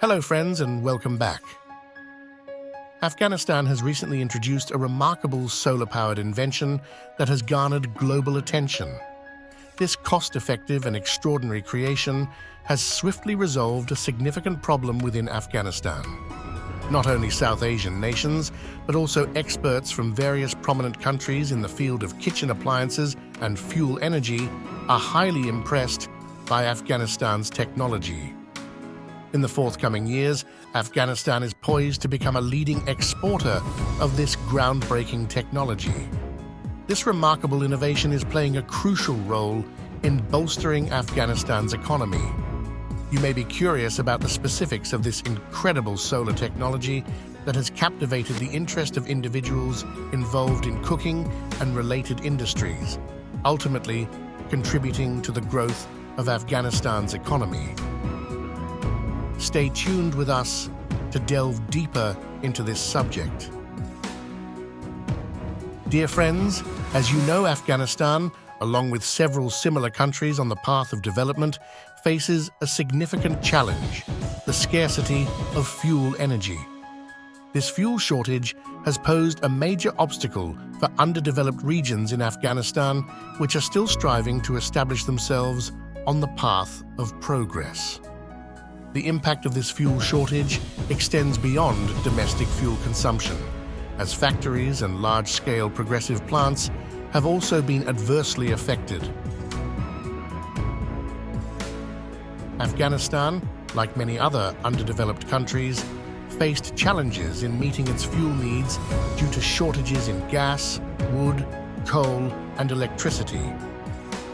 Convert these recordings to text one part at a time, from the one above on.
Hello friends and welcome back. Afghanistan has recently introduced a remarkable solar-powered invention that has garnered global attention. This cost-effective and extraordinary creation has swiftly resolved a significant problem within Afghanistan. Not only South Asian nations, but also experts from various prominent countries in the field of kitchen appliances and fuel energy are highly impressed by Afghanistan's technology. In the forthcoming years, Afghanistan is poised to become a leading exporter of this groundbreaking technology. This remarkable innovation is playing a crucial role in bolstering Afghanistan's economy. You may be curious about the specifics of this incredible solar technology that has captivated the interest of individuals involved in cooking and related industries, ultimately contributing to the growth of Afghanistan's economy. Stay tuned with us to delve deeper into this subject. Dear friends, as you know, Afghanistan, along with several similar countries on the path of development, faces a significant challenge: the scarcity of fuel energy. This fuel shortage has posed a major obstacle for underdeveloped regions in Afghanistan, which are still striving to establish themselves on the path of progress. The impact of this fuel shortage extends beyond domestic fuel consumption, as factories and large-scale progressive plants have also been adversely affected. Afghanistan, like many other underdeveloped countries, faced challenges in meeting its fuel needs due to shortages in gas, wood, coal, and electricity.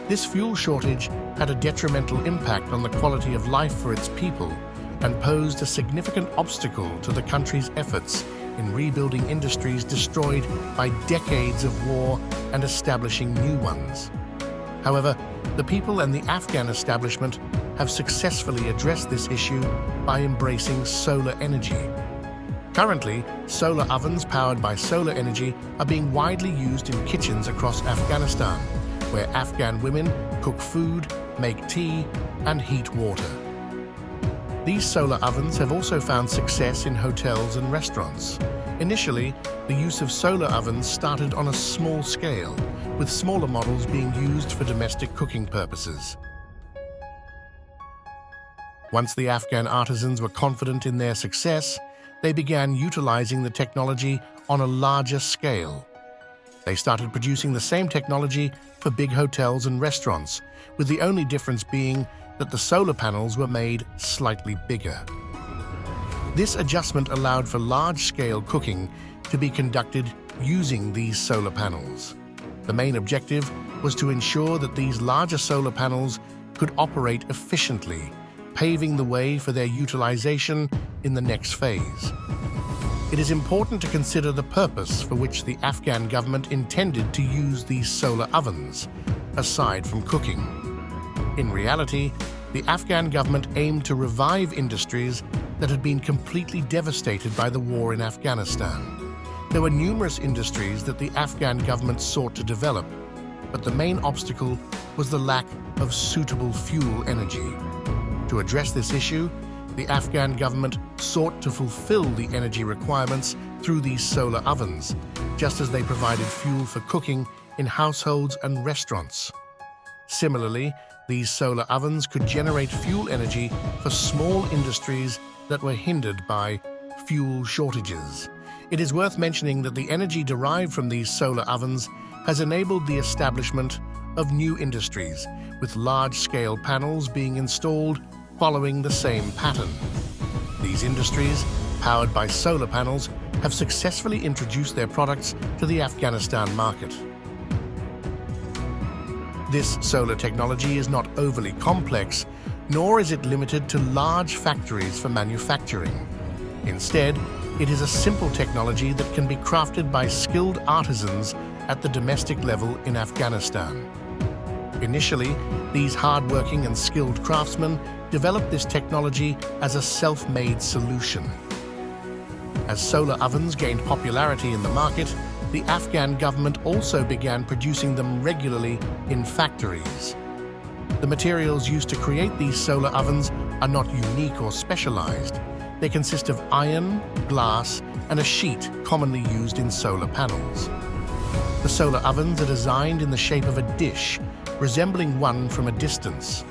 This fuel shortage had a detrimental impact on the quality of life for its people and posed a significant obstacle to the country's efforts in rebuilding industries destroyed by decades of war and establishing new ones. However, the people and the Afghan establishment have successfully addressed this issue by embracing solar energy. Currently, solar ovens powered by solar energy are being widely used in kitchens across Afghanistan, where Afghan women cook food, make tea, and heat water. These solar ovens have also found success in hotels and restaurants. Initially, the use of solar ovens started on a small scale, with smaller models being used for domestic cooking purposes. Once the Afghan artisans were confident in their success, they began utilizing the technology on a larger scale. They started producing the same technology for big hotels and restaurants, with the only difference being that the solar panels were made slightly bigger. This adjustment allowed for large-scale cooking to be conducted using these solar panels. The main objective was to ensure that these larger solar panels could operate efficiently, paving the way for their utilization in the next phase. It is important to consider the purpose for which the Afghan government intended to use these solar ovens, aside from cooking. In reality, the Afghan government aimed to revive industries that had been completely devastated by the war in Afghanistan. There were numerous industries that the Afghan government sought to develop, but the main obstacle was the lack of suitable fuel energy. To address this issue, the Afghan government sought to fulfill the energy requirements through these solar ovens, just as they provided fuel for cooking in households and restaurants. Similarly, these solar ovens could generate fuel energy for small industries that were hindered by fuel shortages. It is worth mentioning that the energy derived from these solar ovens has enabled the establishment of new industries, with large-scale panels being installed following the same pattern. These industries, powered by solar panels, have successfully introduced their products to the Afghanistan market. This solar technology is not overly complex, nor is it limited to large factories for manufacturing. Instead, it is a simple technology that can be crafted by skilled artisans at the domestic level in Afghanistan. Initially, these hard-working and skilled craftsmen developed this technology as a self-made solution. As solar ovens gained popularity in the market, the Afghan government also began producing them regularly in factories. The materials used to create these solar ovens are not unique or specialized. They consist of iron, glass, and a sheet commonly used in solar panels. The solar ovens are designed in the shape of a dish, resembling one from a distance.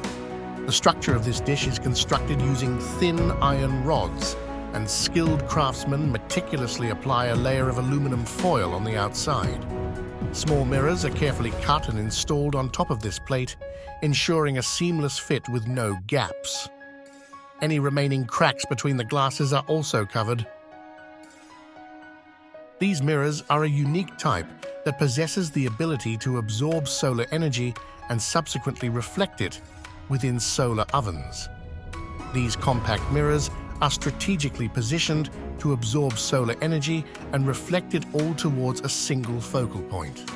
The structure of this dish is constructed using thin iron rods, and skilled craftsmen meticulously apply a layer of aluminum foil on the outside. Small mirrors are carefully cut and installed on top of this plate, ensuring a seamless fit with no gaps. Any remaining cracks between the glasses are also covered. These mirrors are a unique type that possesses the ability to absorb solar energy and subsequently reflect it within solar ovens. These compact mirrors are strategically positioned to absorb solar energy and reflect it all towards a single focal point.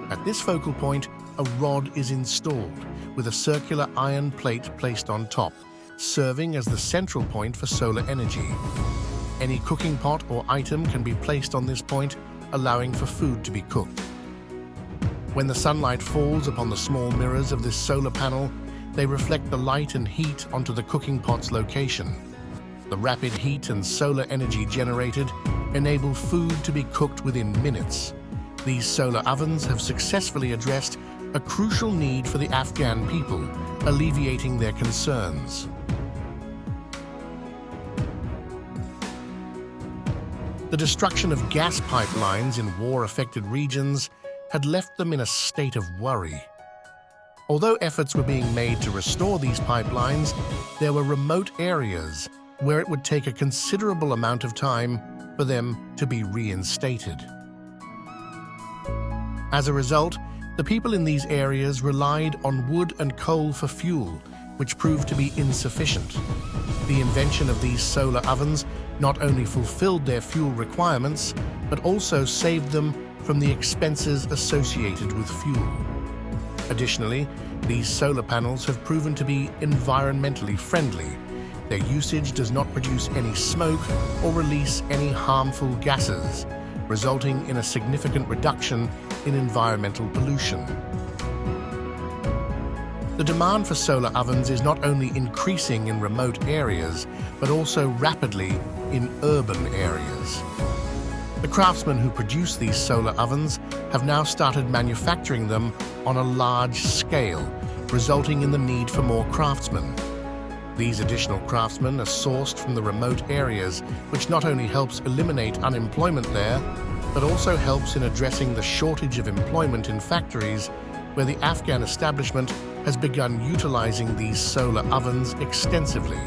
At this focal point, a rod is installed with a circular iron plate placed on top, serving as the central point for solar energy. Any cooking pot or item can be placed on this point, allowing for food to be cooked. When the sunlight falls upon the small mirrors of this solar panel, they reflect the light and heat onto the cooking pot's location. The rapid heat and solar energy generated enable food to be cooked within minutes. These solar ovens have successfully addressed a crucial need for the Afghan people, alleviating their concerns. The destruction of gas pipelines in war-affected regions had left them in a state of worry. Although efforts were being made to restore these pipelines, there were remote areas where it would take a considerable amount of time for them to be reinstated. As a result, the people in these areas relied on wood and coal for fuel, which proved to be insufficient. The invention of these solar ovens not only fulfilled their fuel requirements, but also saved them from the expenses associated with fuel. Additionally, these solar panels have proven to be environmentally friendly. Their usage does not produce any smoke or release any harmful gases, resulting in a significant reduction in environmental pollution. The demand for solar ovens is not only increasing in remote areas, but also rapidly in urban areas. The craftsmen who produce these solar ovens have now started manufacturing them on a large scale, resulting in the need for more craftsmen. These additional craftsmen are sourced from the remote areas, which not only helps eliminate unemployment there, but also helps in addressing the shortage of employment in factories where the Afghan establishment has begun utilizing these solar ovens extensively.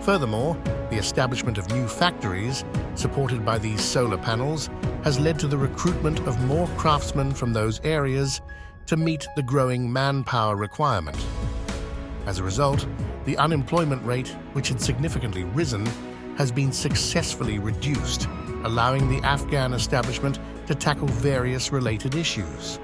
Furthermore, the establishment of new factories, supported by these solar panels, has led to the recruitment of more craftsmen from those areas to meet the growing manpower requirement. As a result, the unemployment rate, which had significantly risen, has been successfully reduced, allowing the Afghan establishment to tackle various related issues.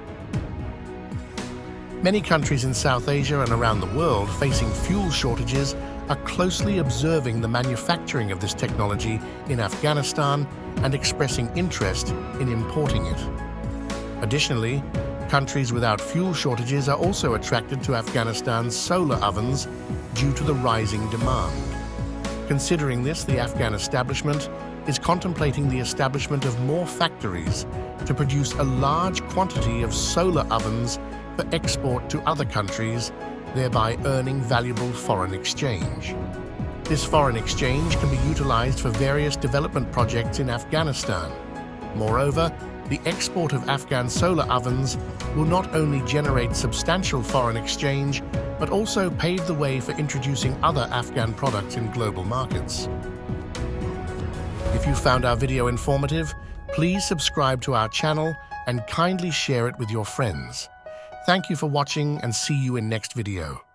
Many countries in South Asia and around the world facing fuel shortages are closely observing the manufacturing of this technology in Afghanistan and expressing interest in importing it. Additionally, countries without fuel shortages are also attracted to Afghanistan's solar ovens due to the rising demand. Considering this, the Afghan establishment is contemplating the establishment of more factories to produce a large quantity of solar ovens for export to other countries, thereby earning valuable foreign exchange. This foreign exchange can be utilized for various development projects in Afghanistan. Moreover, the export of Afghan solar ovens will not only generate substantial foreign exchange, but also pave the way for introducing other Afghan products in global markets. If you found our video informative, please subscribe to our channel and kindly share it with your friends. Thank you for watching and see you in next video.